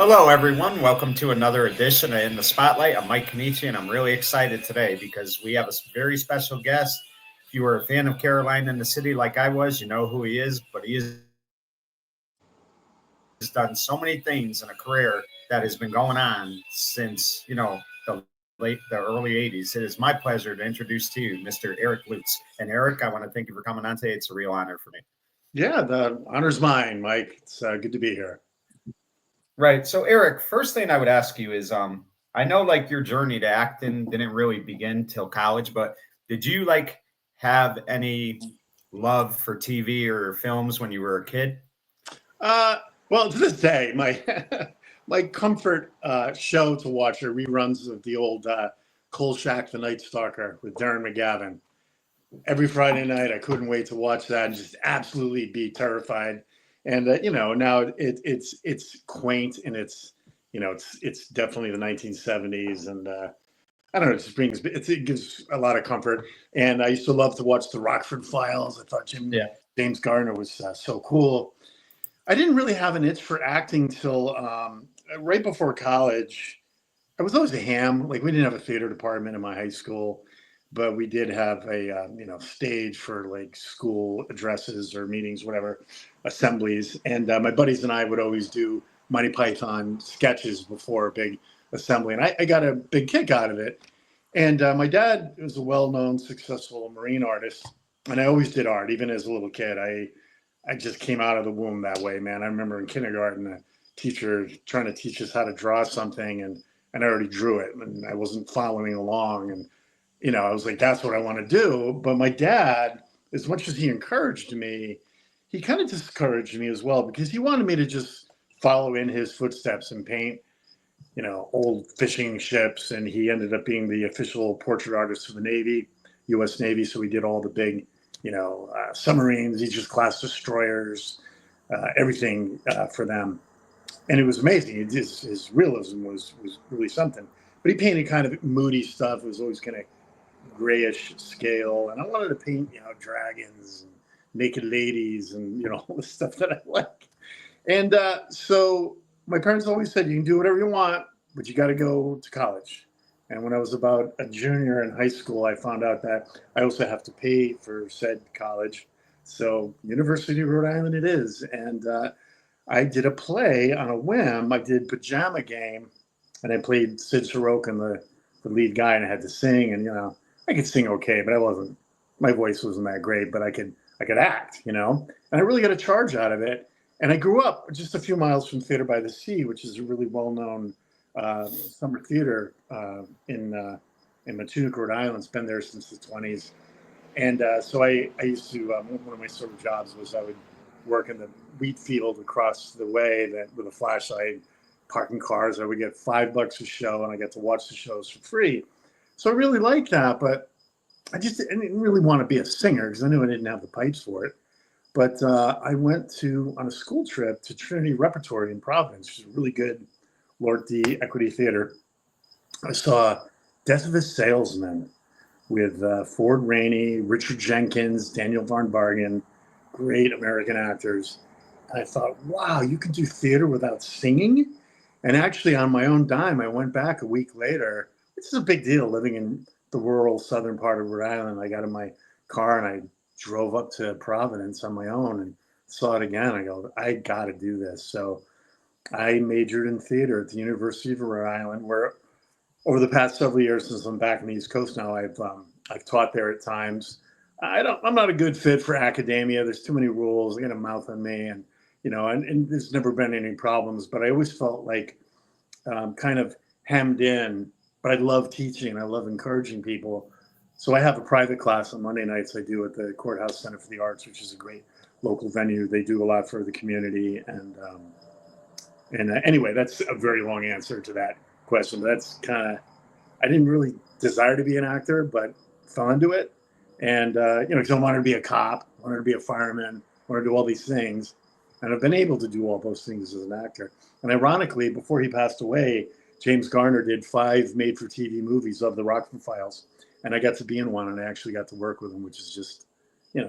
Hello, everyone. Welcome to another edition of In the Spotlight. I'm Mike Kenichi, and I'm really excited today because we have a very special guest. If you were a fan of Caroline in the City like I was, you know who he is, but he has done so many things in a career that has been going on since, the early 80s. It is my pleasure to introduce to you Mr. Eric Lutes. And Eric, I want to thank you for coming on today. It's a real honor for me. Yeah, the honor's mine, Mike. It's good to be here. Right. So, Eric, first thing I would ask you is, I know like your journey to acting didn't really begin till college, but did you like have any love for TV or films when you were a kid? Uh, well, to this day, my my comfort show to watch are reruns of the old Kolchak, The Night Stalker with Darren McGavin. Every Friday night, I couldn't wait to watch that and just absolutely be terrified. And now it's quaint and it's definitely the 1970s, and I don't know, it gives a lot of comfort. And I used to love to watch the Rockford Files. I thought Yeah. James Garner was so cool. I didn't really have an itch for acting till right before college. I was always a ham. Like, we didn't have a theater department in my high school, but we did have a stage for like school addresses or meetings, whatever, assemblies. And my buddies and I would always do Monty Python sketches before a big assembly, and I got a big kick out of it. And my dad was a well-known, successful marine artist, and I always did art, even as a little kid. I just came out of the womb that way, man. I remember in kindergarten, a teacher trying to teach us how to draw something, and I already drew it, and I wasn't following along. And, I was like, that's what I want to do. But my dad, as much as he encouraged me, he kind of discouraged me as well, because he wanted me to just follow in his footsteps and paint, old fishing ships. And he ended up being the official portrait artist for the Navy, U.S. Navy. So we did all the big submarines, Aegis class destroyers, everything for them. And it was amazing. His realism was really something. But he painted kind of moody stuff. It was always kind of grayish scale. And I wanted to paint, dragons and naked ladies and, all the stuff that I like. And so my parents always said, you can do whatever you want, but you got to go to college. And when I was about a junior in high school, I found out that I also have to pay for said college. So University of Rhode Island it is. And I did a play on a whim. I did Pajama Game, and I played Sid Sorokin, the lead guy, and I had to sing. And, I could sing okay, but my voice wasn't that great, but I could act, and I really got a charge out of it. And I grew up just a few miles from Theater by the Sea, which is a really well-known summer theater in Mattoon, Rhode Island. It's been there since the 20s. And so I used to, one of my sort of jobs was I would work in the wheat field across the way with a flashlight, parking cars. I would get $5 a show, and I got to watch the shows for free. So I really liked that, but I didn't really want to be a singer because I knew I didn't have the pipes for it. But I went on a school trip to Trinity Repertory in Providence, which is a really good Lord D Equity Theater. I saw Death of a Salesman with Ford Rainey, Richard Jenkins, Daniel Von Bargen, great American actors. And I thought, wow, you could do theater without singing? And actually, on my own dime, I went back a week later. This is a big deal, living in the rural southern part of Rhode Island. I got in my car and I drove up to Providence on my own and saw it again. I go, I got to do this. So I majored in theater at the University of Rhode Island, where over the past several years, since I'm back on the East Coast now, I've taught there at times. I'm not a good fit for academia. There's too many rules. They got a mouth on me, and and there's never been any problems. But I always felt like kind of hemmed in. But I love teaching. I love encouraging people. So I have a private class on Monday nights I do at the Courthouse Center for the Arts, which is a great local venue. They do a lot for the community. And anyway, that's a very long answer to that question. But that's kind of, I didn't really desire to be an actor, but fell into it. And, because I wanted to be a cop, wanted to be a fireman, wanted to do all these things. And I've been able to do all those things as an actor. And ironically, before he passed away, James Garner did 5 made-for-TV movies of the Rockford Files. And I got to be in one, and I actually got to work with him, which is just,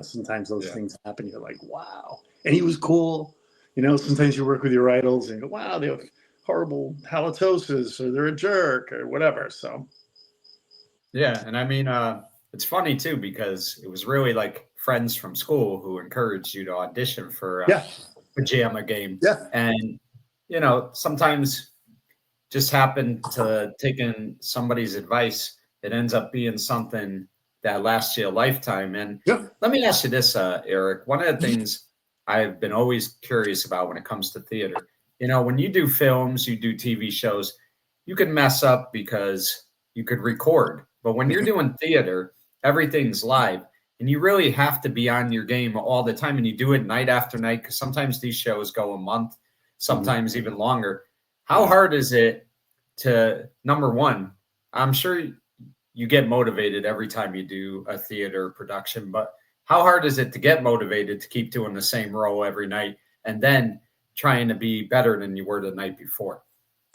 sometimes those things happen. You're like, wow. And he was cool. Sometimes you work with your idols and you go, wow, they have horrible halitosis or they're a jerk or whatever. So Yeah, and I mean, it's funny too because it was really like friends from school who encouraged you to audition for yeah, Pajama Game, yeah, and sometimes just happen to taking somebody's advice, it ends up being something that lasts you a lifetime. And yeah. let me ask you this, Eric. One of the things I've been always curious about when it comes to theater, when you do films, you do TV shows, you can mess up because you could record. But when you're doing theater, everything's live. And you really have to be on your game all the time. And you do it night after night because sometimes these shows go a month, sometimes even longer. How hard is it to, number one, I'm sure you get motivated every time you do a theater production, but how hard is it to get motivated to keep doing the same role every night and then trying to be better than you were the night before?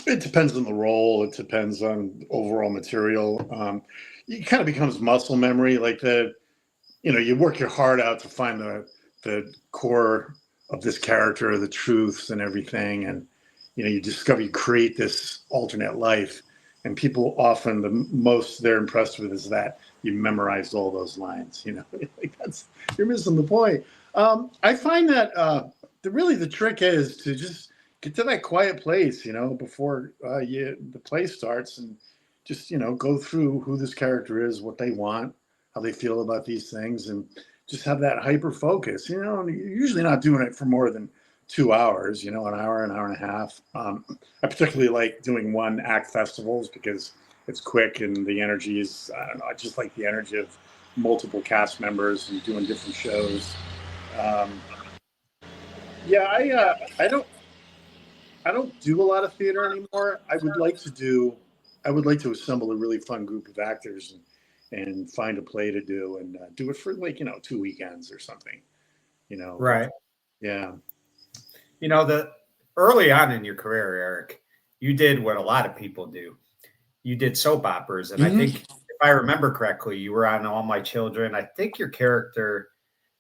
It depends on the role. It depends on overall material. It kind of becomes muscle memory, like you work your heart out to find the core of this character, the truths and everything, and you discover you create this alternate life. And people often the most they're impressed with is that you memorized all those lines. Like you're missing the point. I find that the trick is to just get to that quiet place, before the play starts, and just go through who this character is, what they want, how they feel about these things, and just have that hyper focus. And you're usually not doing it for more than 2 hours, an hour and a half. I particularly like doing one act festivals because it's quick and the energy is, I don't know, I just like the energy of multiple cast members and doing different shows. Um, yeah, I don't do a lot of theater anymore. I would like to assemble a really fun group of actors and find a play to do and do it for 2 weekends or something, Right. yeah. The early on in your career, Eric, you did what a lot of people do. You did soap operas, and I Mhm. think if I remember correctly, you were on All My Children. I think your character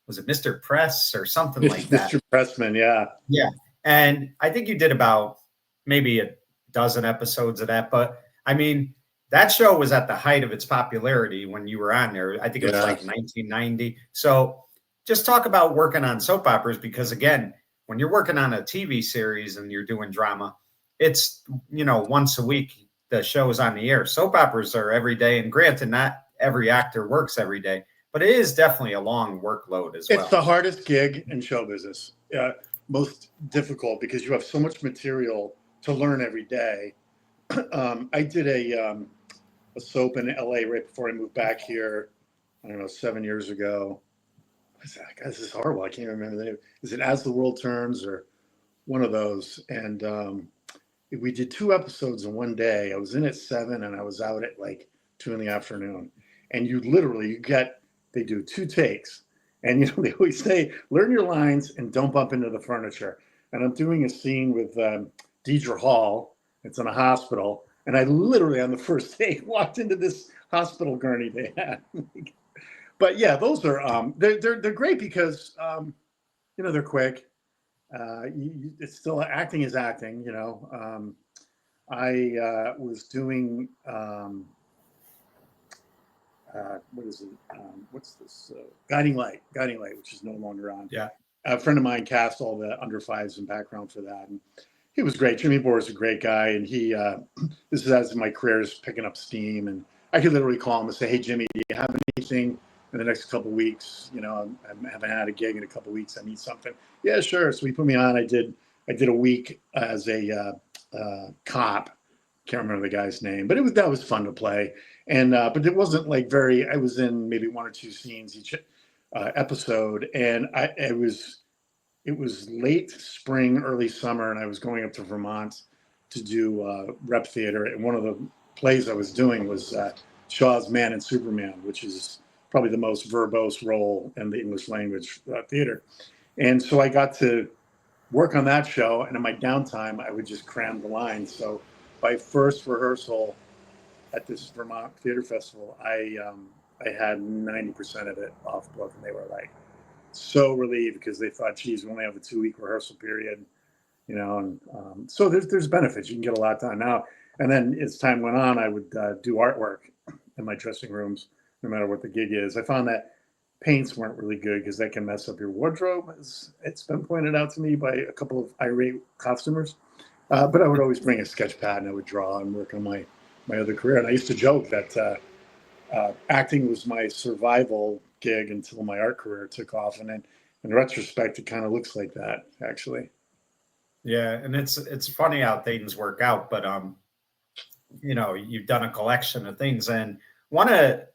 was it Mr. Press or something like that. Mr. Pressman, yeah. Yeah. And I think you did about maybe a dozen episodes of that. But I mean, that show was at the height of its popularity when you were on there. I think it was Yeah. like 1990. So just talk about working on soap operas because, again, when you're working on a TV series and you're doing drama, it's, once a week the show is on the air. Soap operas are every day. And granted, not every actor works every day, but it is definitely a long workload as It's well. the hardest gig in show business. Most difficult because you have so much material to learn every day. I did a soap in LA right before I moved back here. I don't know, 7 years ago. What's that? God, this is horrible. I can't remember the name. Is it As the World Turns or one of those? And we did 2 episodes in one day. I was in at 7 and I was out at like 2 in the afternoon. And they do 2 takes. And they always say, learn your lines and don't bump into the furniture. And I'm doing a scene with Deidre Hall. It's in a hospital. And I literally on the first day walked into this hospital gurney they had. But yeah, those are they're great because they're quick. It's still acting is acting. I was doing what is it? What's this? Guiding Light, which is no longer on. Yeah. A friend of mine cast all the under fives and background for that, and he was great. Jimmy Bohr is a great guy, and he this is as my career is picking up steam, and I could literally call him and say, "Hey, Jimmy, do you have anything in the next couple of weeks? I haven't had a gig in a couple of weeks. I need something." Yeah, sure. So he put me on. I did a week as a cop. Can't remember the guy's name, but that was fun to play. And but it wasn't like I was in maybe 1 or 2 scenes each episode, and it was late spring, early summer, and I was going up to Vermont to do rep theater. And one of the plays I was doing was Shaw's Man and Superman, which is probably the most verbose role in the English language theater. And so I got to work on that show, and in my downtime, I would just cram the lines. So by first rehearsal at this Vermont Theater Festival, I had 90% of it off book, and they were like so relieved because they thought, geez, we only have a 2-week rehearsal period. And so there's benefits. You can get a lot done now. And then as time went on, I would do artwork in my dressing rooms, no matter what the gig is. I found that paints weren't really good because that can mess up your wardrobe, as it's been pointed out to me by a couple of irate costumers. But I would always bring a sketch pad and I would draw and work on my other career. And I used to joke that acting was my survival gig until my art career took off. And then in retrospect, it kind of looks like that, actually. Yeah, and it's funny how things work out, but you've done a collection of things, and one of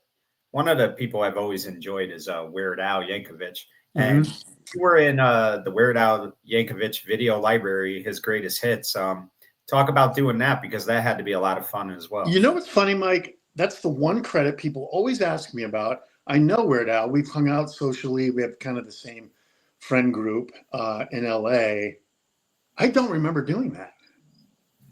the people I've always enjoyed is Weird Al Yankovic, and you were in the Weird Al Yankovic video library, his greatest hits. Talk about doing that, because that had to be a lot of fun as well. You know what's funny, Mike? That's the one credit people always ask me about. I know Weird Al. We've hung out socially. We have kind of the same friend group in LA. I don't remember doing that.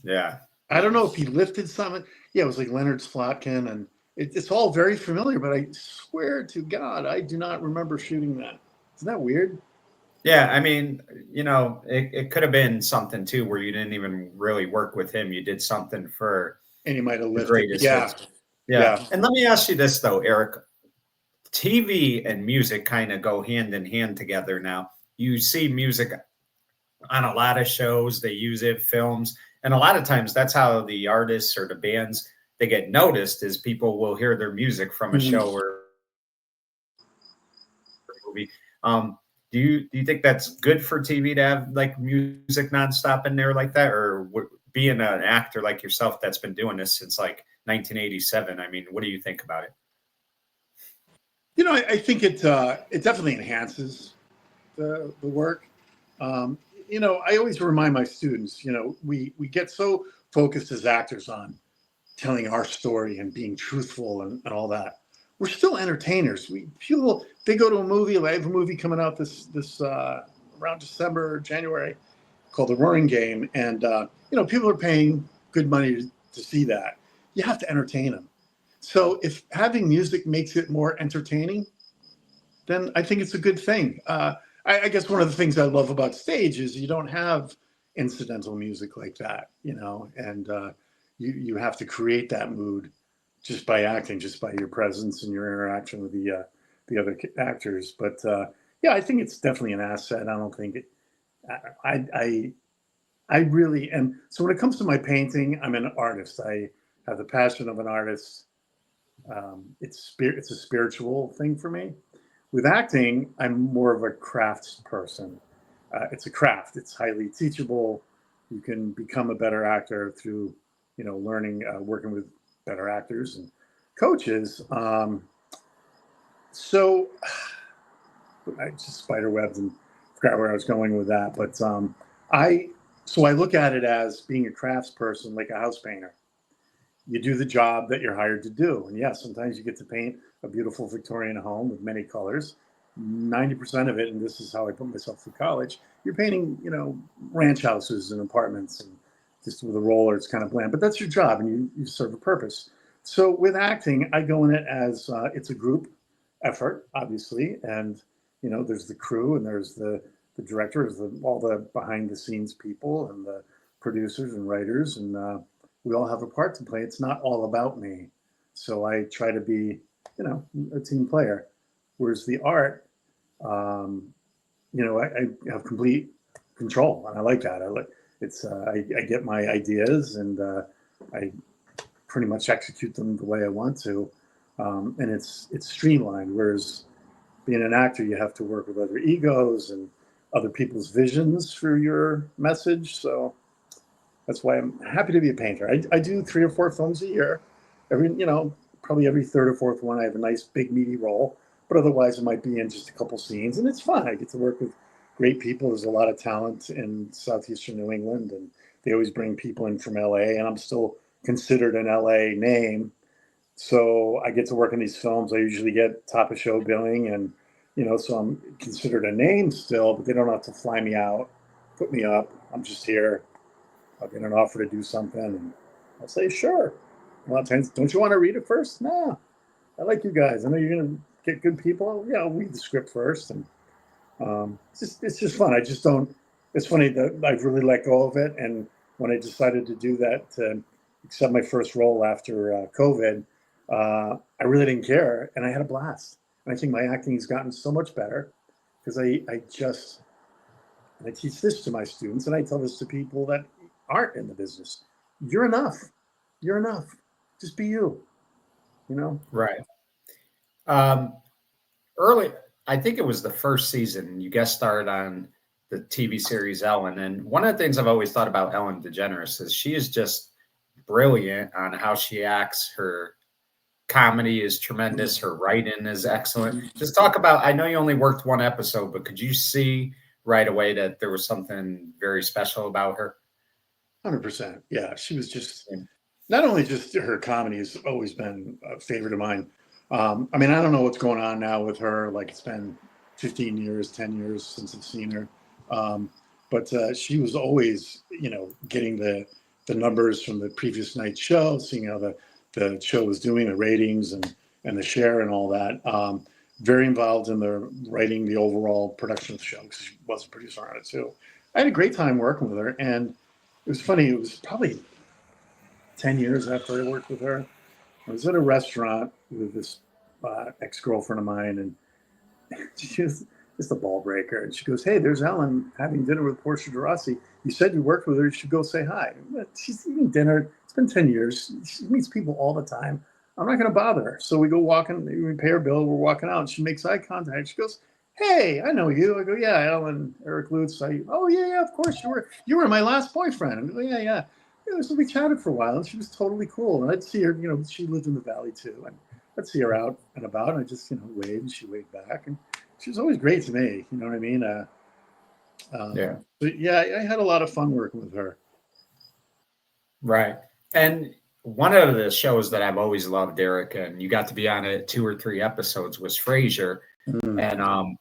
Yeah. I don't know if he lifted something. Yeah, it was like Leonard Slotkin, and it's all very familiar, but I swear to God, I do not remember shooting that. Isn't that weird? Yeah, I mean, it could have been something too where you didn't even really work with him. You did something for and he might have lifted. Greatest hits. Yeah. And let me ask you this though, Eric. TV and music kind of go hand in hand together now. You see music on a lot of shows, they use it, films, and a lot of times that's how the artists or the bands, they get noticed, is people will hear their music from a show or movie. Do you think that's good for TV to have like music nonstop in there like that, or being an actor like yourself that's been doing this since like 1987? I mean, what do you think about it? I think it definitely enhances the work. I always remind my students, we get so focused as actors on telling our story and being truthful and all that. We're still entertainers. They go to a movie. I have a movie coming out this around December or January called The Roaring Game, and people are paying good money to see that. You have to entertain them. So if having music makes it more entertaining, then I think it's a good thing. I guess one of the things I love about stage is you don't have incidental music like that, and you have to create that mood just by acting, just by your presence and your interaction with the other actors. But I think it's definitely an asset. I don't think it. I really am. So when it comes to my painting, I'm an artist. I have the passion of an artist. It's a spiritual thing for me. With acting, I'm more of a crafts person. It's a craft. It's highly teachable. You can become a better actor through, learning, working with better actors and coaches. So I just spiderwebbed and forgot where I was going with that. But I look at it as being a crafts person, like a house painter. You do the job that you're hired to do. And yes, sometimes you get to paint a beautiful Victorian home with many colors. 90% of it, and this is how I put myself through college, you're painting, ranch houses and apartments, and just with a roller, it's kind of bland. But that's your job, and you serve a purpose. So with acting, I go in it as it's a group effort, obviously. And, there's the crew, and there's the director, all the behind the scenes people, and the producers and writers, and we all have a part to play. It's not all about me. So I try to be, a team player. Whereas the art, I have complete control, and I like that. I get my ideas, and I pretty much execute them the way I want to, and it's streamlined. Whereas being an actor, you have to work with other egos and other people's visions for your message. So that's why I'm happy to be a painter. I do 3 or 4 films a year. Probably every third or fourth one, I have a nice big meaty role. But otherwise, I might be in just a couple scenes, and it's fun. I get to work with great people. There's a lot of talent in southeastern New England, and they always bring people in from LA, and I'm still considered an LA name. So I get to work in these films. I usually get top of show billing, and so I'm considered a name still, but they don't have to fly me out, put me up. I'm just here. I'll get an offer to do something, and I'll say, sure. A lot of times, don't you want to read it first? No, I like you guys. I know you're going to get good people. Yeah, I'll read the script first. And it's just fun. I just don't it's funny that I've really let go of it. And when I decided to do that, to accept my first role after COVID, I really didn't care, and I had a blast. And I think my acting has gotten so much better because and I teach this to my students, and I tell this to people that aren't in the business. You're enough. You're enough. Just be you. You know. Right. Um, early, I think it was the first season you guest starred on the TV series Ellen. And one of the things I've always thought about Ellen DeGeneres is she is just brilliant on how she acts. Her comedy is tremendous. Her writing is excellent. Just talk about, I know you only worked one episode, but could you see right away that there was something very special about her? 100%. Yeah, she was just not only just her comedy has always been a favorite of mine. I mean, I don't know what's going on now with her. Like it's been 15 years, 10 years since I've seen her. But she was always, getting the numbers from the previous night's show, seeing how the show was doing, the ratings and the share and all that. Very involved in the writing, the overall production of the show because she was a producer on it too. I had a great time working with her, and it was funny. It was probably 10 years after I worked with her. I was at a restaurant with this ex-girlfriend of mine, and she was just a ball breaker. And she goes, "Hey, there's Ellen having dinner with Portia de Rossi. You said you worked with her. You should go say hi." She's eating dinner. It's been 10 years. She meets people all the time. I'm not going to bother her. So we go walking, we pay her bill. We're walking out. And she makes eye contact. She goes, "Hey, I know you." I go, "Yeah, Ellen, Eric Lutes." "Oh, yeah, of course. You were my last boyfriend." I go, "Yeah, yeah." So we chatted for a while, and she was totally cool. And I'd see her, she lived in the valley too. And I'd see her out and about, and I just, waved, and she waved back. And she was always great to me. You know what I mean? Yeah. But yeah, I had a lot of fun working with her. Right. And one of the shows that I've always loved, Derek, and you got to be on it 2 or 3 episodes, was Frasier. And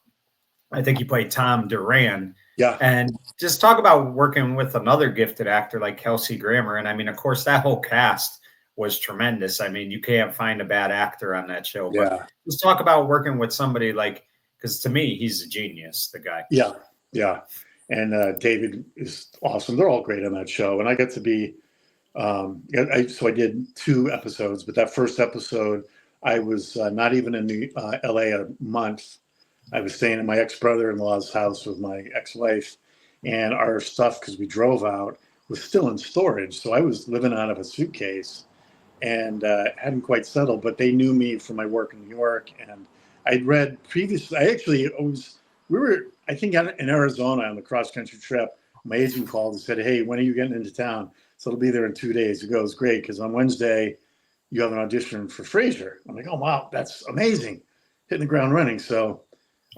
I think you played Tom Duran. Yeah. And just talk about working with another gifted actor like Kelsey Grammer. And I mean, of course, that whole cast was tremendous. I mean, you can't find a bad actor on that show. Yeah. But just talk about working with somebody like, because to me, he's a genius, the guy. Yeah. Yeah. And David is awesome. They're all great on that show. And I got to be, so I did 2 episodes, but that first episode, I was not even in LA a month. I was staying at my ex-brother-in-law's house with my ex-wife, and our stuff, because we drove out, was still in storage. So I was living out of a suitcase and hadn't quite settled, but they knew me from my work in New York. And I'd read previously, we were, I think, in Arizona on the cross-country trip. My agent called and said, "Hey, when are you getting into town?" So it'll be there in 2 days. He goes, "Great, because on Wednesday, you have an audition for Frasier." I'm like, "Oh, wow, that's amazing." Hitting the ground running. So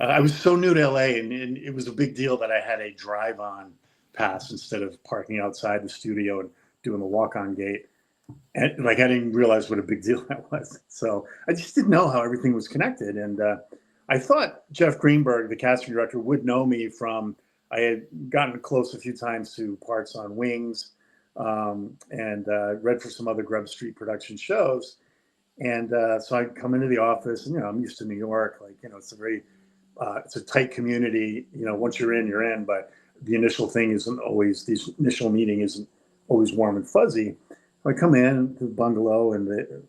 I was so new to LA, and it was a big deal that I had a drive-on pass instead of parking outside the studio and doing the walk-on gate. And like, I didn't realize what a big deal that was. So I just didn't know how everything was connected. And I thought Jeff Greenberg, the casting director, would know me from, I had gotten close a few times to parts on Wings, and read for some other Grub Street production shows. And so I come into the office, and I'm used to New York. Like, it's a tight community. Once you're in, you're in. But the initial thing isn't always, the initial meeting isn't always warm and fuzzy. I come in to the bungalow, and the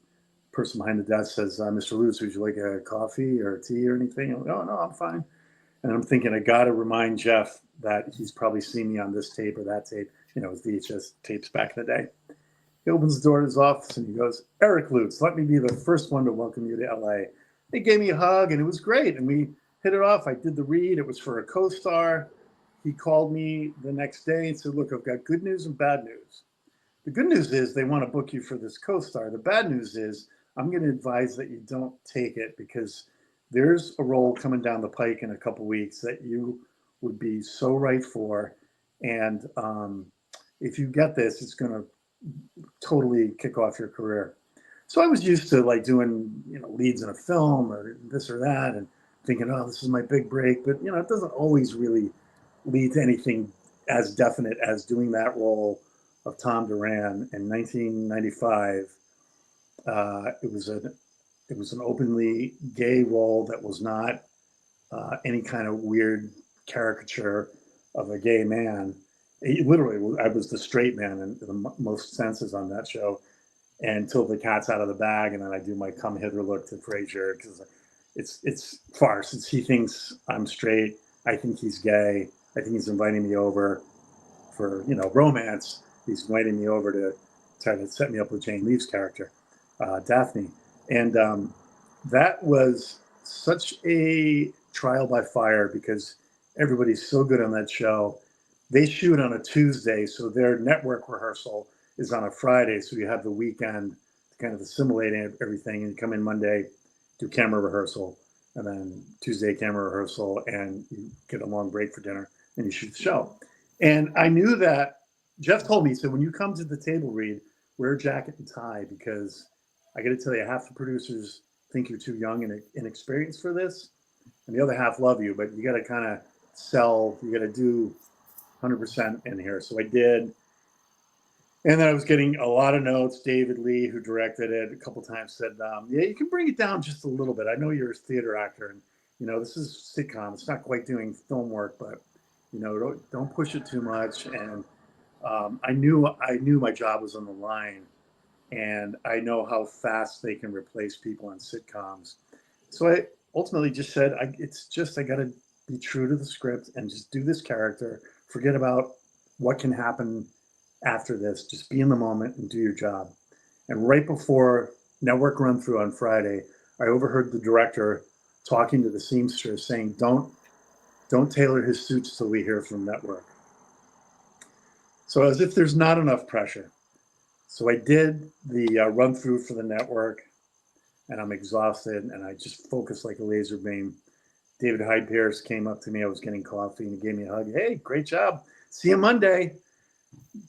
person behind the desk says, "Mr. Lutz, would you like a coffee or tea or anything?" I'm like, "Oh, no, I'm fine." And I'm thinking, I got to remind Jeff that he's probably seen me on this tape or that tape, his VHS tapes back in the day. He opens the door to his office and he goes, "Eric Lutz, let me be the first one to welcome you to LA." He gave me a hug, and it was great. And we hit it off. I did the read. It was for a co-star. He called me the next day and said, "Look, I've got good news and bad news. The good news is they want to book you for this co-star. The bad news is I'm going to advise that you don't take it because there's a role coming down the pike in a couple weeks that you would be so right for. And if you get this, it's going to totally kick off your career." So I was used to like doing, leads in a film or this or that and thinking, "Oh, this is my big break." But, it doesn't always really lead to anything as definite as doing that role of Tom Duran in 1995. It was an openly gay role that was not any kind of weird caricature. of a gay man. Literally, I was the straight man in the most senses on that show, until the cat's out of the bag, and then I do my come hither look to Frasier, because it's farce. He thinks I'm straight. I think he's gay. I think he's inviting me over for romance. He's inviting me over to try to set me up with Jane Leeve's character, Daphne, and that was such a trial by fire, because everybody's so good on that show. They shoot on a Tuesday, so their network rehearsal is on a Friday, so you have the weekend to kind of assimilate everything, and you come in Monday, do camera rehearsal, and then Tuesday camera rehearsal, and you get a long break for dinner, and you shoot the show. And I knew that. Jeff told me, he said, when you come to the table read, wear a jacket and tie, because I got to tell you, half the producers think you're too young and inexperienced for this, and the other half love you, but you got to kind of sell, you got to do 100% in here. So I did. And then I was getting a lot of notes. David Lee, who directed it, a couple times said, yeah, you can bring it down just a little bit. I know you're a theater actor, and, this is sitcom. It's not quite doing film work, but, don't push it too much. And I knew my job was on the line, and I know how fast they can replace people on sitcoms. So I ultimately just said, I got to be true to the script and just do this character. Forget about what can happen after this. Just be in the moment and do your job. And right before network run through on Friday, I overheard the director talking to the seamstress saying, don't tailor his suits till we hear from network. So as if there's not enough pressure. So I did the run through for the network, and I'm exhausted, and I just focused like a laser beam. David Hyde Pierce came up to me. I was getting coffee, and he gave me a hug. Hey, great job. See you Monday.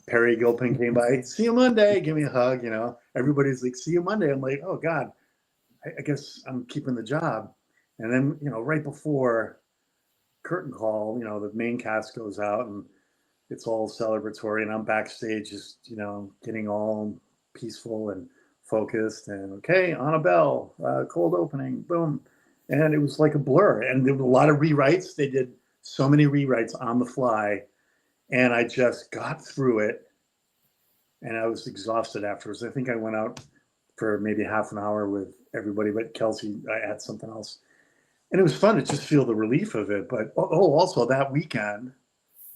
Perry Gilpin came by. See you Monday. Give me a hug. Everybody's like, see you Monday. I'm like, oh God, I guess I'm keeping the job. And then, right before curtain call, the main cast goes out, and it's all celebratory, and I'm backstage just, getting all peaceful and focused, and okay, on a bell, cold opening, boom. And it was like a blur, and there were a lot of rewrites. They did so many rewrites on the fly, and I just got through it, and I was exhausted afterwards. I think I went out for maybe half an hour with everybody but Kelsey. I had something else, and it was fun to just feel the relief of it. But also that weekend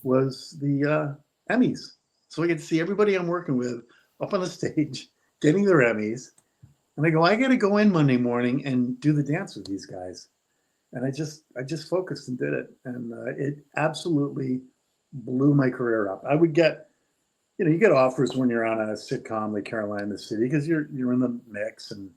was the Emmys, so I get to see everybody I'm working with up on the stage getting their Emmys. And I got to go in Monday morning and do the dance with these guys. And I just focused and did it. And it absolutely blew my career up. I would get, you get offers when you're on a sitcom like Caroline in the City, because you're in the mix. And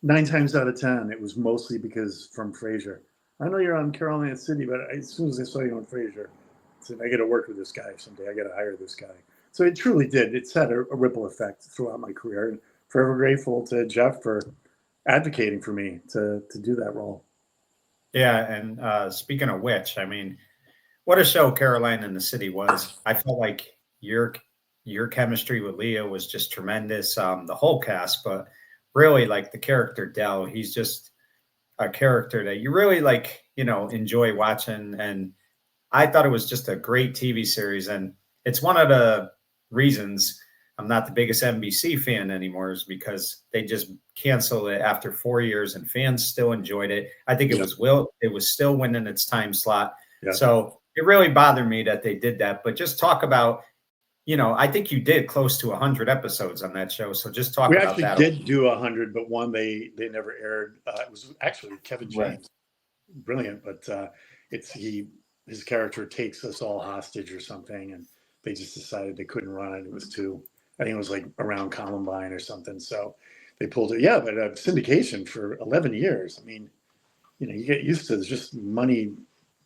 9 times out of 10, it was mostly because from Frasier. I know you're on Caroline in the City, but as soon as I saw you on Frasier, I said, I got to work with this guy someday. I got to hire this guy. So it truly did. It's had a ripple effect throughout my career. And forever grateful to Jeff for advocating for me to do that role. Yeah, and speaking of which, I mean, what a show Caroline in the City was. I felt like your chemistry with Leah was just tremendous. The whole cast, but really like the character Del, he's just a character that you really enjoy watching. And I thought it was just a great TV series, and it's one of the reasons I'm not the biggest NBC fan anymore, is because they just canceled it after 4 years, and fans still enjoyed it. I think it was still winning its time slot. Yeah. So it really bothered me that they did that. But just talk about, I think you did close to 100 episodes on that show. So just talk about that. We actually did do 100, but one they never aired. It was actually Kevin James. Right. Brilliant, but his character takes us all hostage or something, and they just decided they couldn't run it. It was I think it was like around Columbine or something. So they pulled it. Yeah, but syndication for 11 years. I mean, you get used to just money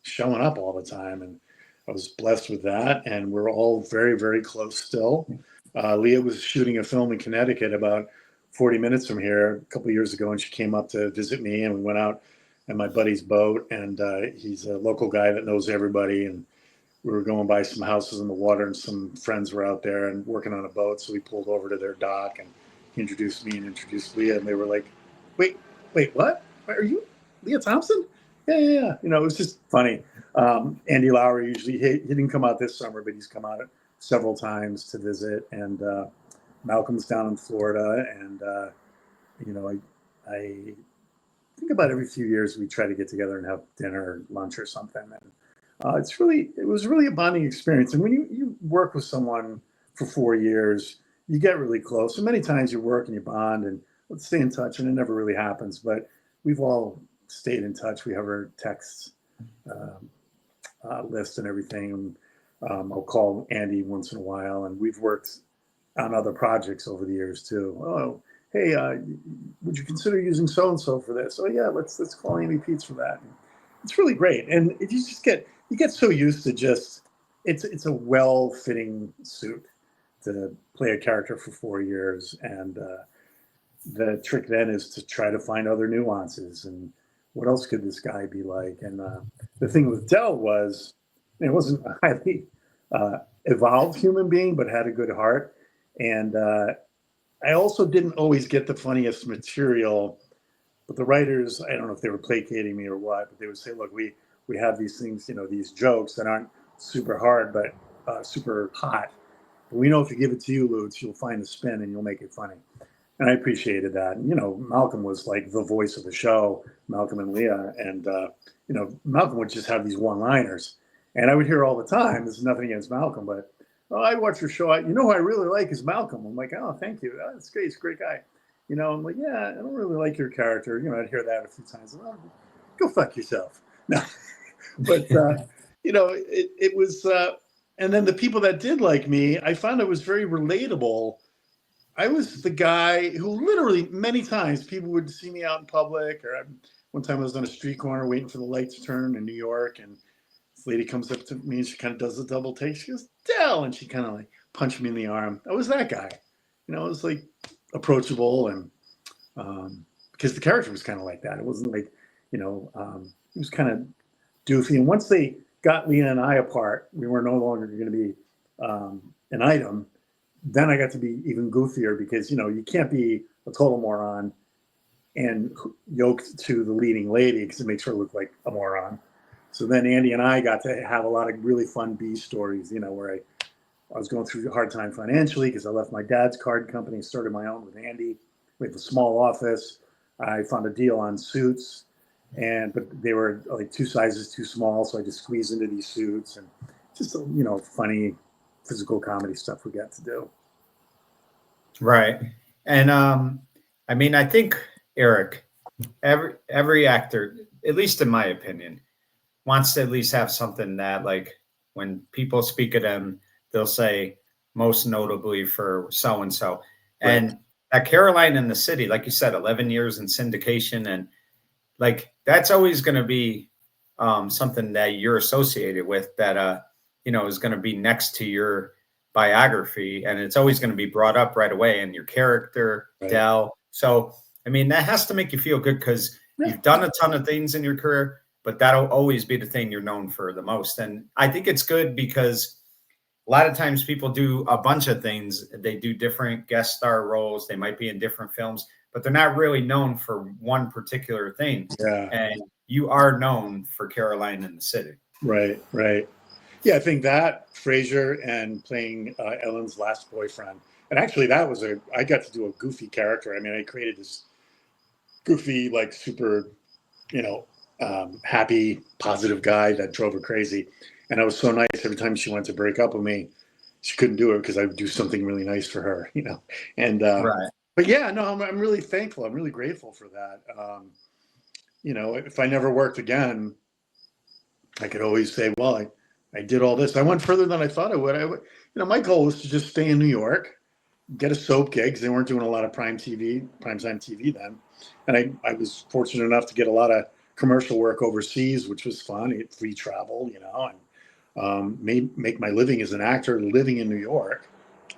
showing up all the time. And I was blessed with that. And we're all very, very close still. Leah was shooting a film in Connecticut about 40 minutes from here a couple of years ago. And she came up to visit me, and we went out in my buddy's boat. And he's a local guy that knows everybody. And we were going by some houses in the water, and some friends were out there and working on a boat. So we pulled over to their dock, and he introduced me and introduced Leah. And they were like, wait, what? Are you Leah Thompson? Yeah. It was just funny. Andy Lowry usually he didn't come out this summer, but he's come out several times to visit. And Malcolm's down in Florida, and I think about every few years we try to get together and have dinner or lunch or something. And it was really a bonding experience. And when you work with someone for 4 years, you get really close. And many times you work and you bond and let's stay in touch, and it never really happens. But we've all stayed in touch. We have our texts list and everything. And I'll call Andy once in a while, and we've worked on other projects over the years too. Oh, hey, would you consider using so and so for this? Oh yeah, let's call Amy Peets for that. And it's really great, and if you get so used to just it's a well-fitting suit to play a character for 4 years, and the trick then is to try to find other nuances and what else could this guy be like. And the thing with Dell was it wasn't a highly evolved human being, but had a good heart. And I also didn't always get the funniest material, but the writers, I don't know if they were placating me or what, but they would say, look, we have these things, these jokes that aren't super hard, but super hot. But we know if you give it to you, Lutes, you'll find the spin and you'll make it funny. And I appreciated that. And, Malcolm was like the voice of the show, Malcolm and Leah. And, Malcolm would just have these one-liners. And I would hear all the time, this is nothing against Malcolm, but, oh, I watch your show. Who I really like is Malcolm. I'm like, oh, thank you. Oh, that's great. He's a great guy. I'm like, yeah, I don't really like your character. I'd hear that a few times. Oh, go fuck yourself. No. But, it was, and then the people that did like me, I found I was very relatable. I was the guy who literally many times people would see me out in public, or one time I was on a street corner waiting for the light to turn in New York, and this lady comes up to me and she kind of does a double take. She goes, Dell, and she kind of like punched me in the arm. I was that guy. I was like approachable, and because the character was kind of like that. It wasn't like, it was kind of doofy. And once they got Leah and I apart, we were no longer going to be an item. Then I got to be even goofier because, you can't be a total moron and yoked to the leading lady because it makes her look like a moron. So then Andy and I got to have a lot of really fun B stories, where I was going through a hard time financially because I left my dad's card company and started my own with Andy. We have a small office. I found a deal on suits, but they were like 2 sizes too small, so I just squeezed into these suits, and just funny physical comedy stuff we got to do. Right. And I think, Eric, every actor, at least in my opinion, wants to at least have something that, like, when people speak of them, they'll say most notably for so and so. And at Caroline in the City, like you said, 11 years in syndication, and like that's always going to be something that you're associated with that is going to be next to your biography, and it's always going to be brought up right away in your character, Dell. So that has to make you feel good because you've done a ton of things in your career, but that'll always be the thing you're known for the most. And I think it's good because a lot of times people do a bunch of things. They do different guest star roles. They might be in different films, but they're not really known for one particular thing. Yeah. And you are known for Caroline in the City. Right. Yeah, I think that Frasier and playing Ellen's last boyfriend. And actually I got to do a goofy character. I created this goofy, like super, happy, positive guy that drove her crazy. And I was so nice every time she went to break up with me. She couldn't do it because I would do something really nice for her, And but yeah, no, I'm really thankful. I'm really grateful for that. If I never worked again, I could always say, well, I did all this. I went further than I thought I would. My goal was to just stay in New York, get a soap gig because they weren't doing a lot of primetime TV then. And I was fortunate enough to get a lot of commercial work overseas, which was fun. Free travel, and make my living as an actor living in New York.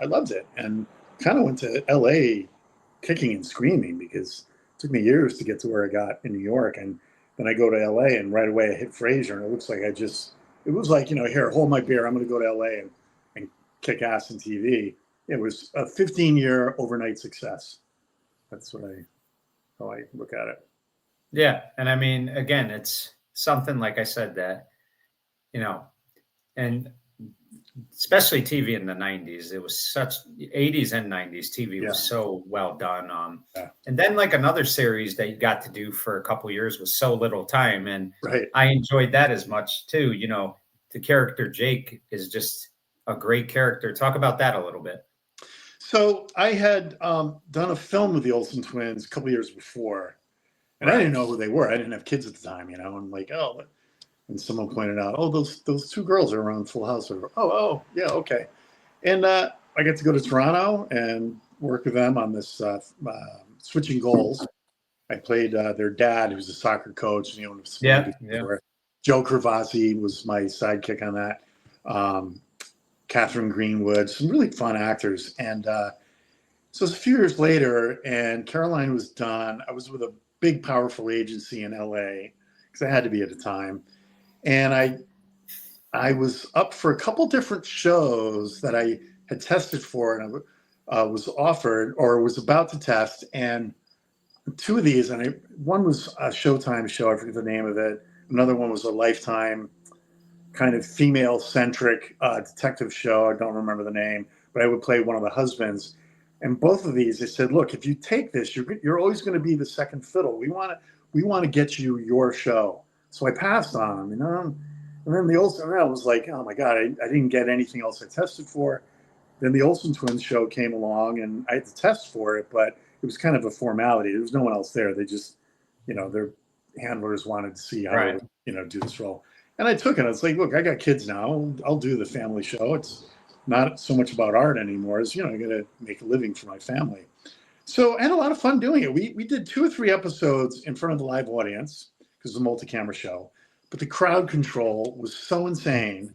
I loved it, and kind of went to LA kicking and screaming because it took me years to get to where I got in New York. And then I go to LA and right away I hit Frasier, and it looks like it was like, here, hold my beer. I'm going to go to LA and kick ass in TV. It was a 15-year overnight success. That's how I look at it. Yeah. And again, it's something, like I said, that, you know, and especially TV in the 90s, it was such 80s and 90s TV was so well done. And then like another series that you got to do for a couple years was So Little Time. And I enjoyed that as much too. You know, the character Jake is just a great character. Talk about that a little bit. So I had done a film with the Olsen twins a couple years before, and I didn't know who they were. I didn't have kids at the time, you know. I'm like, oh, and someone pointed out, oh, those two girls are on Full House. Or, oh, yeah, okay. And I got to go to Toronto and work with them on this Switching Goals. I played their dad, who's a soccer coach. You know, Joe Cravazzi was my sidekick on that. Catherine Greenwood, some really fun actors. And so it was a few years later, and Caroline was done. I was with a big, powerful agency in LA, because I had to be at the time. And I was up for a couple different shows that I had tested for, and I was offered or was about to test. And two of these, and one was a Showtime show, I forget the name of it. Another one was a Lifetime kind of female-centric detective show. I don't remember the name, but I would play one of the husbands. And both of these, they said, "Look, if you take this, you're always going to be the second fiddle. We want to get you your show." So I passed on them, you know. And then the Olsen, I was like, "Oh my God, I didn't get anything else I tested for." Then the Olsen twins show came along, and I had to test for it, but it was kind of a formality. There was no one else there. They just, you know, their handlers wanted to see how I would, you know, do this role. And I took it. I was like, "Look, I got kids now. I'll do the family show. It's not so much about art anymore. It's, you know, I got to make a living for my family." So I had a lot of fun doing it. We did 2 or 3 episodes in front of the live audience, because it's a multi-camera show. But the crowd control was so insane.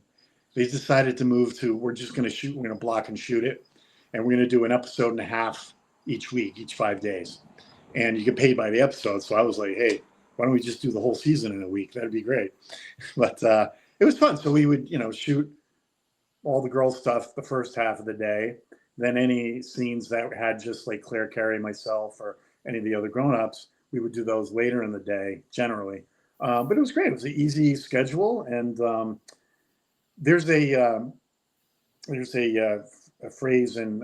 They decided to move to, we're just going to shoot, we're going to block and shoot it. And we're going to do an episode and a half each week, each 5 days. And you get paid by the episode. So I was like, hey, why don't we just do the whole season in a week? That'd be great. But it was fun. So we would, you know, shoot all the girl stuff the first half of the day. Then any scenes that had just like Claire Carey, myself, or any of the other grown-ups, we would do those later in the day, generally. But it was great. It was an easy schedule. And there's a phrase in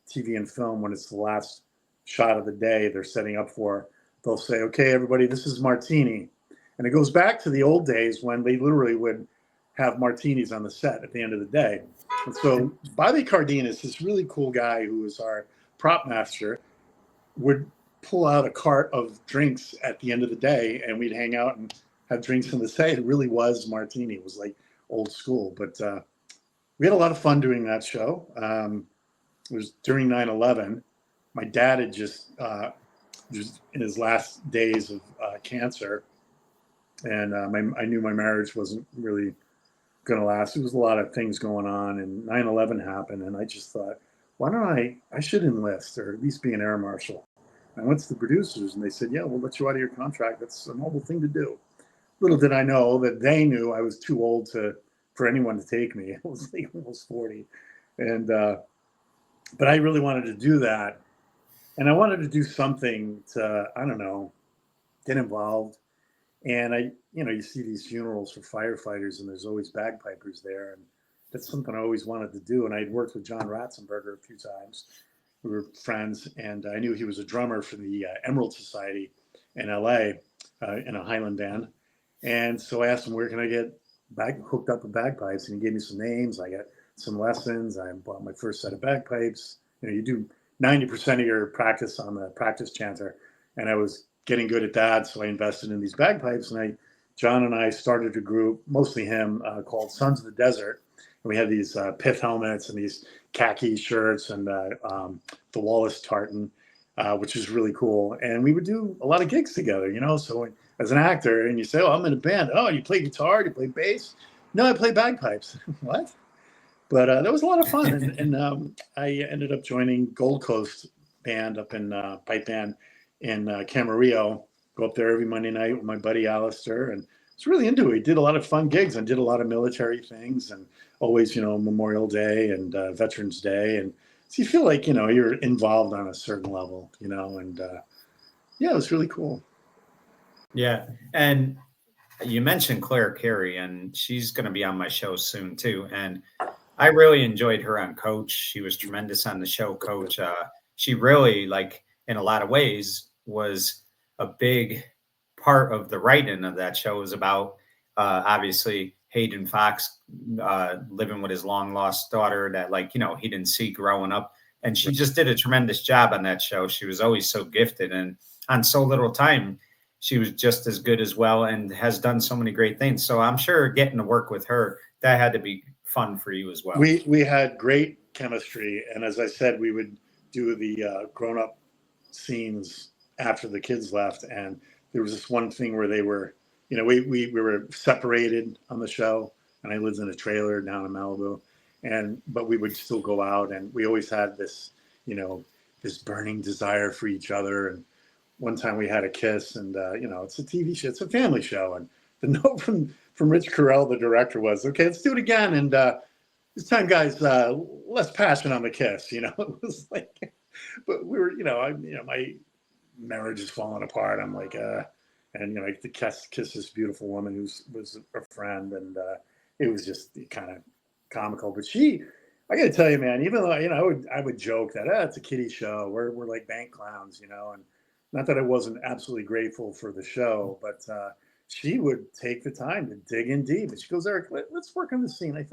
TV and film when it's the last shot of the day they're setting up for. They'll say, "Okay, everybody, this is martini." And it goes back to the old days when they literally would have martinis on the set at the end of the day. And so Bobby Cardenas, this really cool guy who was our prop master, would pull out a cart of drinks at the end of the day, and we'd hang out and have drinks on the set. It really was martini. It was like old school. But we had a lot of fun doing that show. It was during 9/11. My dad had just in his last days of cancer. And I knew my marriage wasn't really going to last. There was a lot of things going on, and 9/11 happened. And I just thought, why don't I should enlist, or at least be an air marshal. I went to the producers, and they said, "Yeah, we'll let you out of your contract. That's a noble thing to do." Little did I know that they knew I was too old for anyone to take me. I was like almost 40. And but I really wanted to do that. And I wanted to do something to, I don't know, get involved. And you see these funerals for firefighters, and there's always bagpipers there. And that's something I always wanted to do. And I'd worked with John Ratzenberger a few times. We were friends, and I knew he was a drummer for the Emerald Society in LA in a Highland band. And so I asked him, where can I get hooked up with bagpipes? And he gave me some names. I got some lessons. I bought my first set of bagpipes. You do 90% of your practice on the practice chanter. And I was getting good at that. So I invested in these bagpipes. And John and I started a group, mostly him, called Sons of the Desert. And we had these pith helmets and these khaki shirts and the Wallace tartan, which is really cool. And we would do a lot of gigs together, So as an actor, and you say, "Oh, I'm in a band." "Oh, you play guitar? Do you play bass?" "No, I play bagpipes." What? But that was a lot of fun. And I ended up joining Gold Coast band up in pipe band in Camarillo. Go up there every Monday night with my buddy Alistair, and was really into it. We did a lot of fun gigs and did a lot of military things, and always, Memorial Day and Veterans Day. And so you feel like, you're involved on a certain level, and yeah, it was really cool. Yeah. And you mentioned Claire Carey, and she's going to be on my show soon too. And I really enjoyed her on Coach. She was tremendous on the show, Coach. She really, like, in a lot of ways, was a big part of the writing of that show. It was about obviously Hayden Fox living with his long lost daughter that, like, he didn't see growing up. And she just did a tremendous job on that show. She was always so gifted, and on so little time, she was just as good as well, and has done so many great things. So I'm sure getting to work with her, that had to be fun for you as well. We had great chemistry, and as I said, we would do the grown-up scenes after the kids left, and there was this one thing where they were, we were separated on the show, and I lived in a trailer down in Malibu, but we would still go out, and we always had this, this burning desire for each other. And one time we had a kiss, and it's a TV show, it's a family show, and the note from Rich Carell, the director, was, "Okay, let's do it again, and this time, guys, less passion on the kiss." It was like, but we were, my marriage is falling apart. I'm like, and to kiss this beautiful woman who was a friend, and it was just kind of comical. But I got to tell you, man, even though I would joke that it's a kiddie show, we're like bank clowns, and not that I wasn't absolutely grateful for the show, but she would take the time to dig in deep. And she goes, "Eric, let's work on the scene. I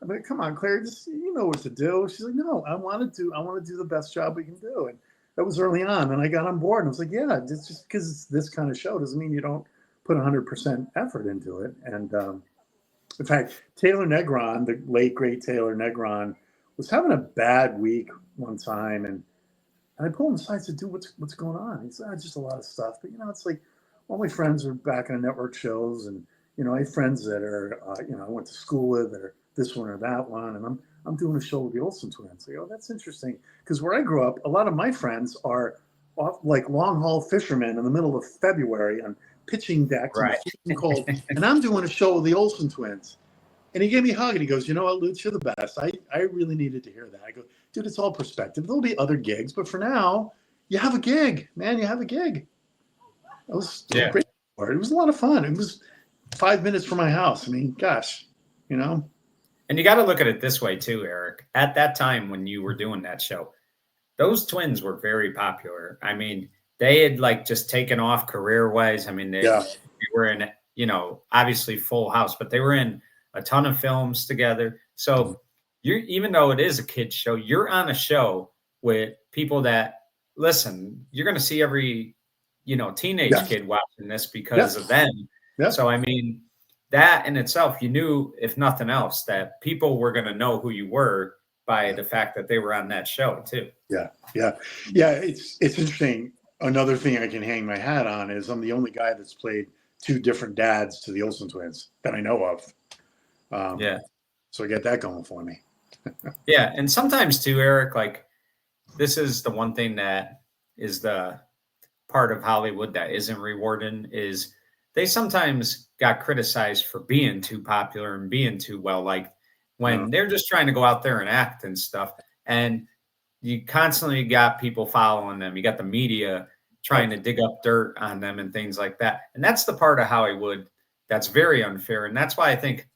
mean, come on, Claire, just you know what to do." She's like, "No, I want to do the best job we can do." And that was early on. And I got on board, and I was like, "Yeah, just because it's this kind of show doesn't mean you don't put 100% effort into it." And in fact, Taylor Negron, the late great Taylor Negron, was having a bad week one time, and I pulled him aside and said, "Dude, what's going on?" He said, "Just a lot of stuff, but it's like all my friends are back on network shows, and I have friends that are I went to school with that are this one or that one, and I'm doing a show with the Olsen twins." I go, "That's interesting, because where I grew up, a lot of my friends are off, like long haul fishermen in the middle of February on pitching decks, Right. and cold, and I'm doing a show with the Olsen twins." And he gave me a hug, and he goes, "You know what, Lutz, you're the best. I really needed to hear that." I go, "Dude, it's all perspective. There'll be other gigs, but for now, you have a gig, man. You have a gig." That was great. It was a lot of fun. It was 5 minutes from my house. I mean, gosh, And you got to look at it this way too, Eric. At that time when you were doing that show, those twins were very popular. I mean, they had like just taken off career-wise. I mean, they were in, obviously Full House, but they were in a ton of films together. So even though it is a kid's show, you're on a show with people that, listen, you're going to see every, teenage kid watching this because of them. So, I mean, that in itself, you knew, if nothing else, that people were going to know who you were by the fact that they were on that show too. Yeah. It's interesting. Another thing I can hang my hat on is I'm the only guy that's played two different dads to the Olsen twins that I know of. So I get that going for me. Yeah. And sometimes too, Eric, like, this is the one thing that is the part of Hollywood that isn't rewarding, is they sometimes got criticized for being too popular and being too well liked when they're just trying to go out there and act and stuff. And you constantly got people following them. You got the media trying to dig up dirt on them and things like that. And that's the part of Hollywood that's very unfair. And that's why I think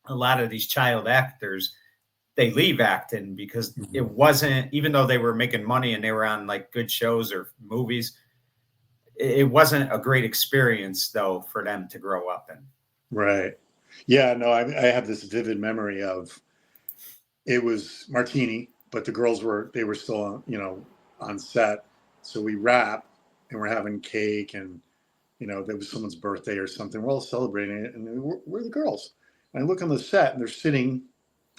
a lot of these child actors, they leave acting, because it wasn't, even though they were making money and they were on like good shows or movies, it wasn't a great experience though for them to grow up in. Right. Yeah, no, I have this vivid memory of, it was Martini, but the girls were still on set. So we wrap and we're having cake, and there was someone's birthday or something. We're all celebrating it, and we're the girls. And I look on the set, and they're sitting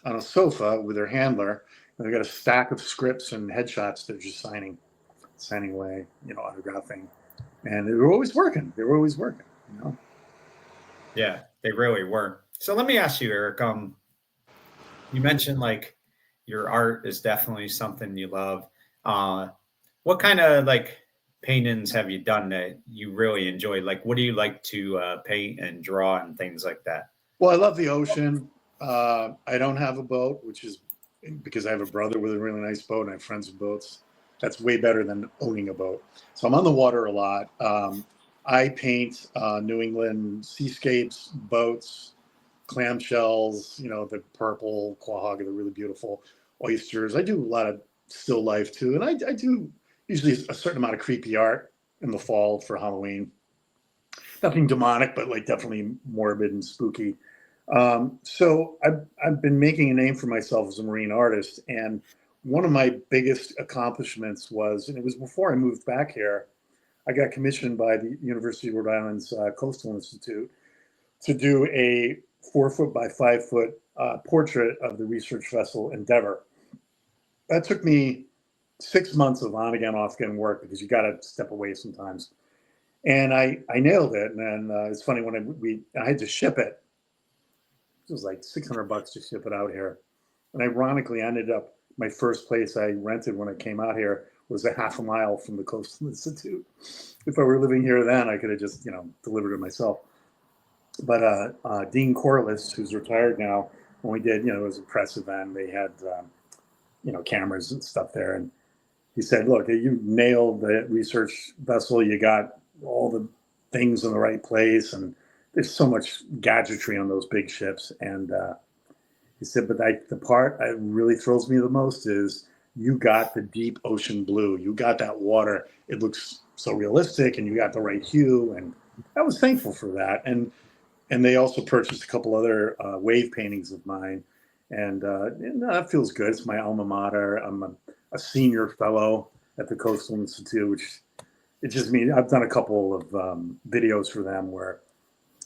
on a sofa with their handler, and they got a stack of scripts and headshots they're just signing away, autographing. And they were always working. Yeah, they really were. So let me ask you, Eric, you mentioned like your art is definitely something you love. What kind of like paintings have you done that you really enjoy? Like, what do you like to paint and draw and things like that? Well, I love the ocean. I don't have a boat, which is because I have a brother with a really nice boat, and I have friends with boats. That's way better than owning a boat. So I'm on the water a lot. I paint New England seascapes, boats, clamshells, the purple quahog, the really beautiful oysters. I do a lot of still life too. And I do usually a certain amount of creepy art in the fall for Halloween. Nothing demonic, but like definitely morbid and spooky. So I've been making a name for myself as a marine artist. And one of my biggest accomplishments was, and it was before I moved back here, I got commissioned by the University of Rhode Island's Coastal Institute to do a 4-foot by 5-foot portrait of the research vessel Endeavour. That took me 6 months of on again, off again work because you got to step away sometimes. And I nailed it. And then it's funny when I had to ship it. It was like $600 to ship it out here. And ironically, I ended up, my first place I rented when I came out here was a half a mile from the Coastal Institute. If I were living here then, I could have just, delivered it myself. But Dean Corliss, who's retired now, when we did, it was a press event. They had, cameras and stuff there. And he said, look, you nailed the research vessel. You got all the things in the right place. And there's so much gadgetry on those big ships. And he said, but the part that really thrills me the most is you got the deep ocean blue. You got that water. It looks so realistic, and you got the right hue. And I was thankful for that. And they also purchased a couple other wave paintings of mine. And that feels good. It's my alma mater. I'm a senior fellow at the Coastal Institute, which it just means I've done a couple of videos for them where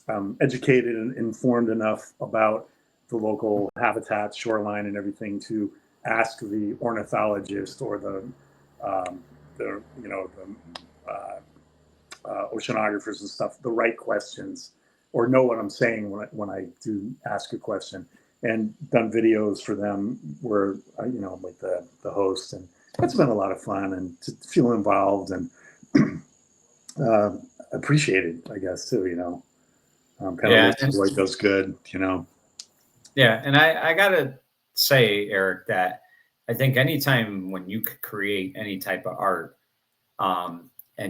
I'm educated and informed enough about the local habitat, shoreline, and everything to ask the ornithologist or the oceanographers and stuff the right questions, or know what I'm saying when I do ask a question, and done videos for them where I'm like the host, and that's been a lot of fun and to feel involved and appreciated, I guess too. Kind of like does good. Yeah, and I gotta say, Eric, that I think anytime when you could create any type of art, and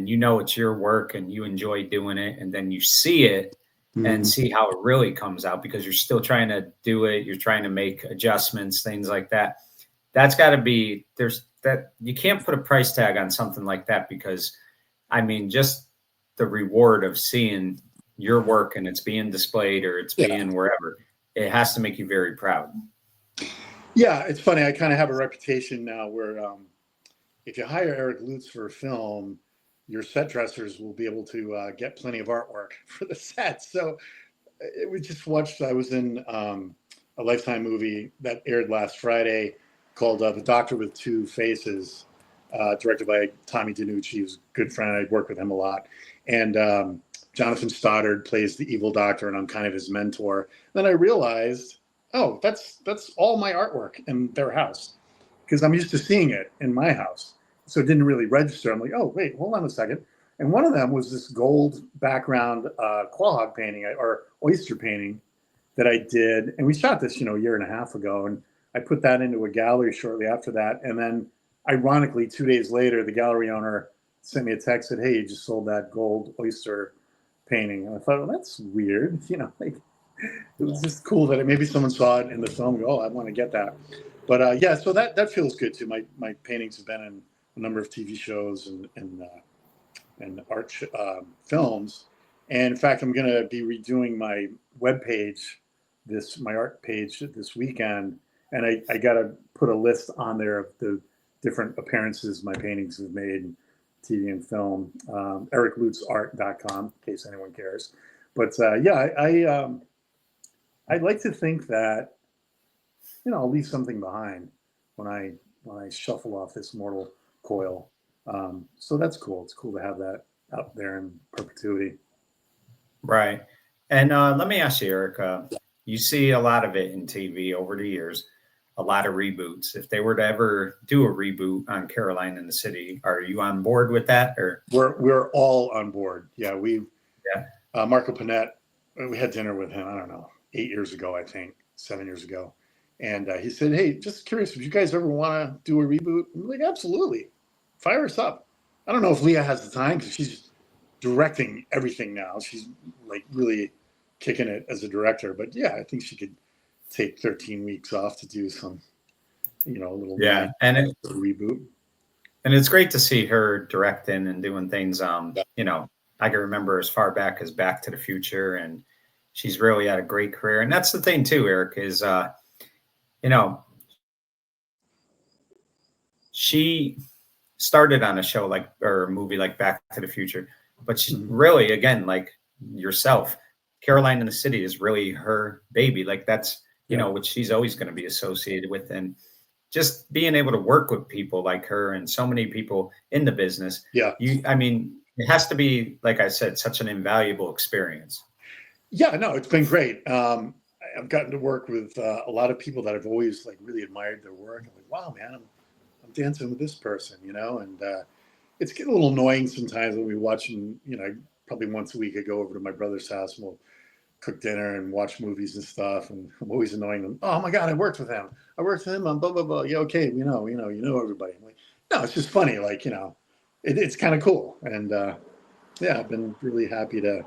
it's your work and you enjoy doing it, and then you see it and see how it really comes out because you're still trying to do it, you're trying to make adjustments, things like that. That's got to be you can't put a price tag on something like that because, just the reward of seeing your work and it's being displayed or it's being wherever, it has to make you very proud. Yeah, it's funny. I kind of have a reputation now where if you hire Eric Lutes for a film, your set dressers will be able to get plenty of artwork for the set. So we just watched, I was in a Lifetime movie that aired last Friday called The Doctor with Two Faces, directed by Tommy DeNucci, who's a good friend. I work with him a lot. And Jonathan Stoddard plays the evil doctor, and I'm kind of his mentor. Then I realized, oh, that's all my artwork in their house, because I'm used to seeing it in my house. So it didn't really register. I'm like, oh, wait, hold on a second. And one of them was this gold background quahog painting or oyster painting that I did. And we shot this, a year and a half ago. And I put that into a gallery shortly after that. And then ironically, 2 days later, the gallery owner sent me a text, said, hey, you just sold that gold oyster painting. And I thought, well, that's weird. It was just cool that maybe someone saw it in the film and go, oh, I want to get that. But so that feels good too. My paintings have been in a number of TV shows and art films. And in fact, I'm going to be redoing my webpage, my art page this weekend. And I got to put a list on there of the different appearances my paintings have made in TV and film. ericlutzart.com, in case anyone cares. But I'd like to think that, I'll leave something behind when I shuffle off this mortal coil. So that's cool. It's cool to have that out there in perpetuity. Right. And let me ask you, Eric, you see a lot of it in TV over the years, a lot of reboots. If they were to ever do a reboot on Caroline in the City, are you on board with that? Or we're all on board. Yeah, Marco Panett, we had dinner with him, I don't know, 8 years ago, I think, 7 years ago. And he said, hey, just curious, would you guys ever want to do a reboot? I'm like, absolutely. Fire us up. I don't know if Leah has the time because she's directing everything now. She's like really kicking it as a director. But yeah, I think she could take 13 weeks off to do some, you know, a little reboot. And it's great to see her directing and doing things. You know, I can remember as far back as Back to the Future, and she's really had a great career. And that's the thing too, Eric, is you know, she started on a show like, or a movie like Back to the Future, but she really, again, like yourself, Caroline in the City is really her baby. Like that's, you know, what she's always going to be associated with. And just being able to work with people like her and so many people in the business. Yeah. I mean, it has to be, like I said, such an invaluable experience. Yeah, no, it's been great. I've gotten to work with a lot of people that I've always like really admired their work. I'm like, wow, man, I'm dancing with this person, you know, and it's getting a little annoying sometimes when we watch, and you know, probably once a week I go over to my brother's house and we'll cook dinner and watch movies and stuff, and I'm always annoying them. Oh my God, I worked with him. I worked with him on blah blah blah. Yeah, okay, you know everybody. I'm like, no, it's just funny, like, you know, it's kind of cool, and yeah, I've been really happy to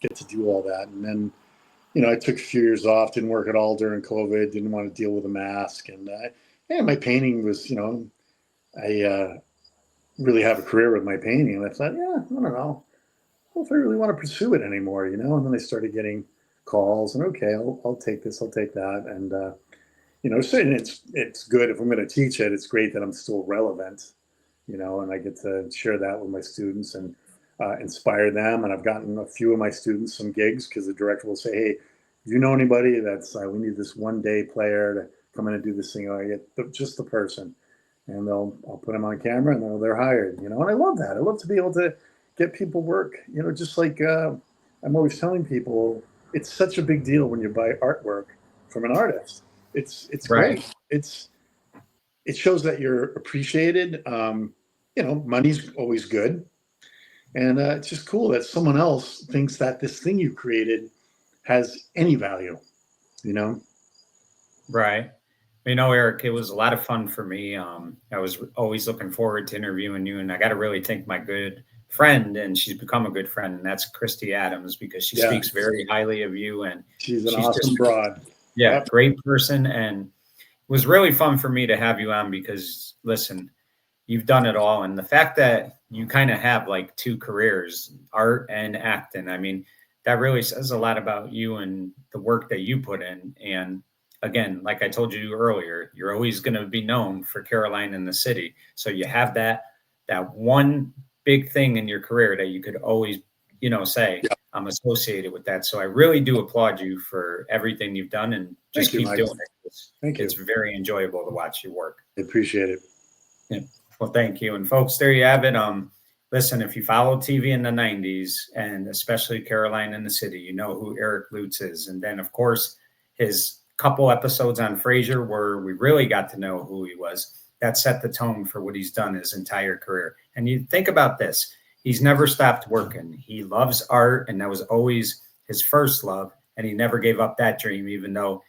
get to do all that. And then, you know, I took a few years off, didn't work at all during COVID, didn't want to deal with a mask, and yeah, my painting was, you know, I really have a career with my painting, and I thought, yeah, I don't know if I really want to pursue it anymore, you know. And then I started getting calls, and okay, I'll take this, I'll take that, and you know, so it's good if I'm going to teach it. It's great that I'm still relevant, you know, and I get to share that with my students and inspire them. And I've gotten a few of my students some gigs because the director will say, hey, do you know anybody that's we need this one day player to come in and do this thing? I get just the person, and I'll put them on camera, and they're hired, you know. And I love that. I love to be able to get people work, you know, just like I'm always telling people, it's such a big deal when you buy artwork from an artist. It's Right. Great. It shows that you're appreciated. You know, money's always good. And it's just cool that someone else thinks that this thing you created has any value, you know? Right. You know, Eric, it was a lot of fun for me. I was always looking forward to interviewing you, and I got to really thank my good friend, and she's become a good friend, and that's Christy Adams, because she speaks very highly of you, and she's an awesome broad. Yeah, yep. Great person, and it was really fun for me to have you on because, listen, you've done it all, and the fact that you kind of have like two careers, art and acting, I mean, that really says a lot about you and the work that you put in. And again, like I told you earlier, you're always going to be known for Caroline in the City. So you have that one big thing in your career that you could always, you know, say, I'm associated with that. So I really do applaud you for everything you've done, and just keep doing it. It's very enjoyable to watch your work. I appreciate it. Yeah. Well, thank you. And folks, there you have it. Listen, if you followed TV in the 90s, and especially Caroline in the City, you know who Eric Lutes is. And then, of course, his couple episodes on Frasier where we really got to know who he was. That set the tone for what he's done his entire career. And you think about this, he's never stopped working. He loves art, and that was always his first love. And he never gave up that dream, even though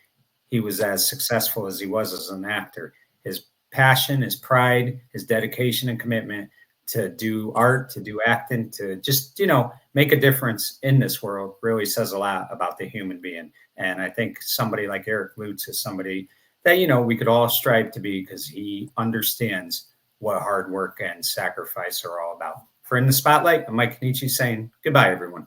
he was as successful as he was as an actor. His passion, his pride, his dedication and commitment to do art, to do acting, to just, you know, make a difference in this world really says a lot about the human being. And I think somebody like Eric Lutes is somebody that, you know, we could all strive to be, because he understands what hard work and sacrifice are all about. For In the Spotlight, I'm Mike Kenichi saying goodbye, everyone.